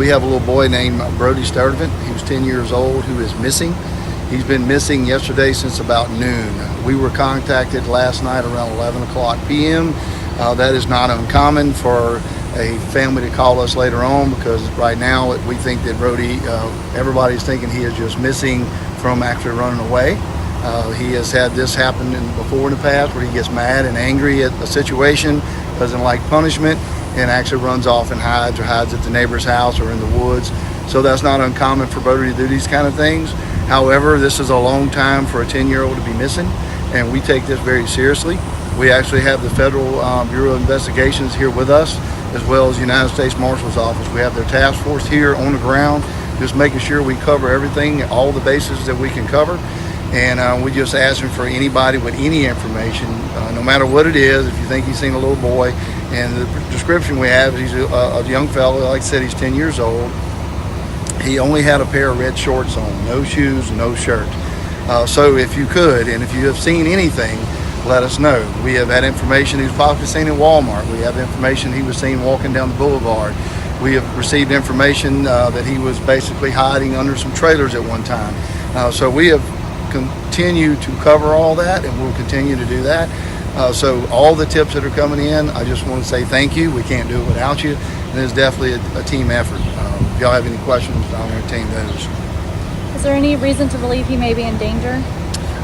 We have a little boy named Brody Sturdivant. He was 10 years old who is missing. He's been missing yesterday since about noon. We were contacted last night around 11 o'clock p.m. That is not uncommon for a family to call us later on, because right now we think that Brody, everybody's thinking he is just missing from actually running away. He has had this happen before in the past, where he gets mad and angry at a situation, doesn't like punishment, and actually runs off and hides at the neighbor's house or in the woods. So that's not uncommon for Brody to do these kind of things. However, this is a long time for a 10-year-old to be missing, and we take this very seriously. We actually have the Federal Bureau of Investigations here with us, as well as the United States Marshal's Office. We have their task force here on the ground, just making sure we cover everything, all the bases that we can cover. And we just asking for anybody with any information, no matter what it is. If you think you've seen a little boy, and the description we have is he's a young fellow, like I said, he's 10 years old. He only had a pair of red shorts on, no shoes, no shirt. So if you could, and if you have seen anything, let us know. We have had information he was possibly seen at Walmart. We have information he was seen walking down the boulevard. We have received information that he was basically hiding under some trailers at one time. So we have continued to cover all that, and we'll continue to do that. So all the tips that are coming in, I just want to say thank you. We can't do it without you. And it's definitely a team effort. If y'all have any questions, I'll entertain those. Is there any reason to believe he may be in danger?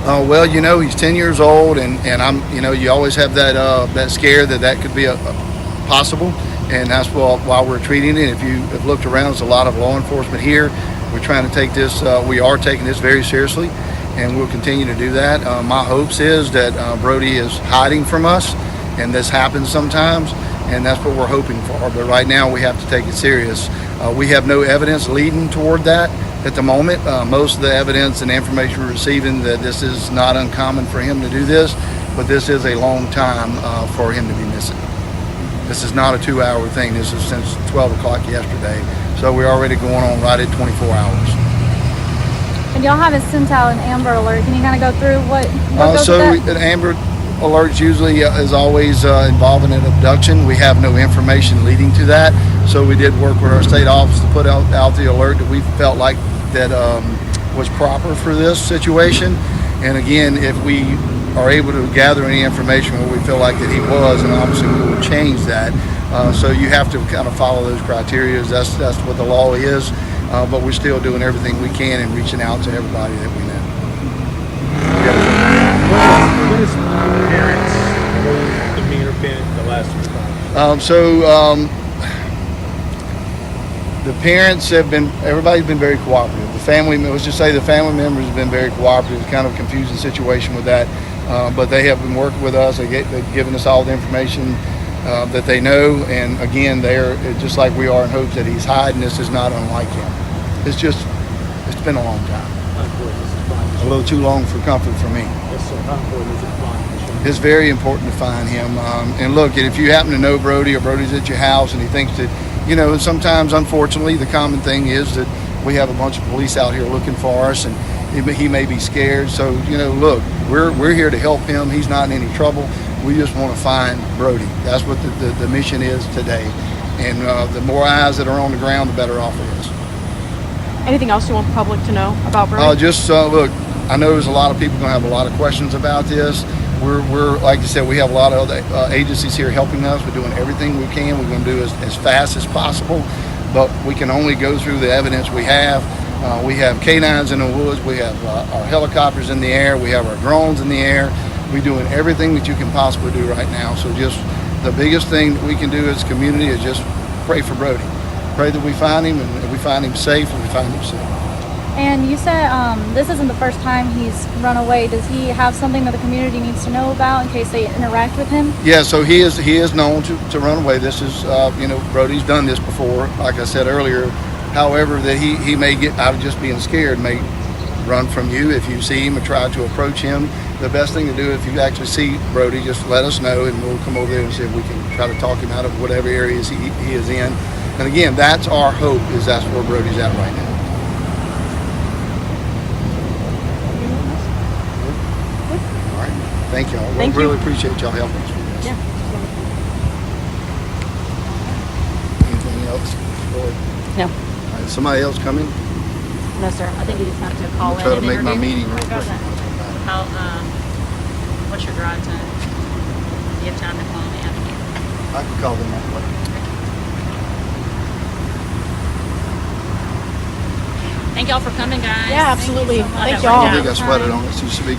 Well, you know, he's 10 years old, and I'm, you know, you always have that scare that could be a possible, and that's why we're treating it. If you have looked around, there's a lot of law enforcement here. We're trying to take this, we are taking this very seriously, and we'll continue to do that. My hopes is that Brody is hiding from us, and this happens sometimes, and that's what we're hoping for. But right now, we have to take it serious. We have no evidence leading toward that at the moment. Most of the evidence and information we're receiving that this is not uncommon for him to do this, but this is a long time for him to be missing. This is not a 2-hour thing. This is since 12 o'clock yesterday. So we're already going on right at 24 hours. And y'all haven't sent out an Amber Alert. Can you kind of go through what goes so with that? An Amber Alert usually is always involving an abduction. We have no information leading to that. So we did work with our state office to put out the alert that we felt like that was proper for this situation. And again, if we are able to gather any information where we feel like that he was, and obviously we will change that. So you have to kind of follow those criteria. That's what the law is. But we're still doing everything we can and reaching out to everybody that we know. What is the parents' demeanor been the last few times? The parents have been, everybody's been very cooperative. The family, let's just say the family members have been very cooperative. It's kind of a confusing situation with that. But they have been working with us. They've given us all the information that they know. And again, they're just like we are in hopes that he's hiding. This is not unlike him. It's been a long time. A little too long for comfort for me. Yes, sir. How important is it to find him? It's very important to find him. And look, if you happen to know Brody, or Brody's at your house and he thinks that, you know, sometimes, unfortunately, the common thing is that we have a bunch of police out here looking for us, and he may be scared. So, you know, look, we're here to help him. He's not in any trouble. We just want to find Brody. That's what the mission is today. And the more eyes that are on the ground, the better off it is. Anything else you want the public to know about Brody? Look, I know there's a lot of people going to have a lot of questions about this. We're like I said, we have a lot of other agencies here helping us. We're doing everything we can. We're going to do as fast as possible, but we can only go through the evidence we have. We have canines in the woods. We have our helicopters in the air. We have our drones in the air. We're doing everything that you can possibly do right now. So just the biggest thing that we can do as a community is just pray for Brody. Pray that we find him, and we find him safe, and we find him safe. And you said this isn't the first time he's run away. Does he have something that the community needs to know about in case they interact with him? Yeah, so he is known to run away. This is, Brody's done this before, like I said earlier. However, that he may get out of just being scared, may run from you if you see him or try to approach him. The best thing to do, if you actually see Brody, just let us know, and we'll come over there and see if we can try to talk him out of whatever areas he is in. And again, that's our hope, is that's where Brody's at right now. All right. Thank y'all. Thank We really you. appreciate y'all helping us with this. Yeah. Anything else? No. Is somebody else coming? No, sir. I think you just have to call in Try to and make my interview. meeting real quick. How, what's your drive time? Do you have time to call me after? I can call them up later. Thank y'all for coming, guys. Yeah, absolutely. Thank you so much. Thank I got y'all. I think I sweated on it. So you should be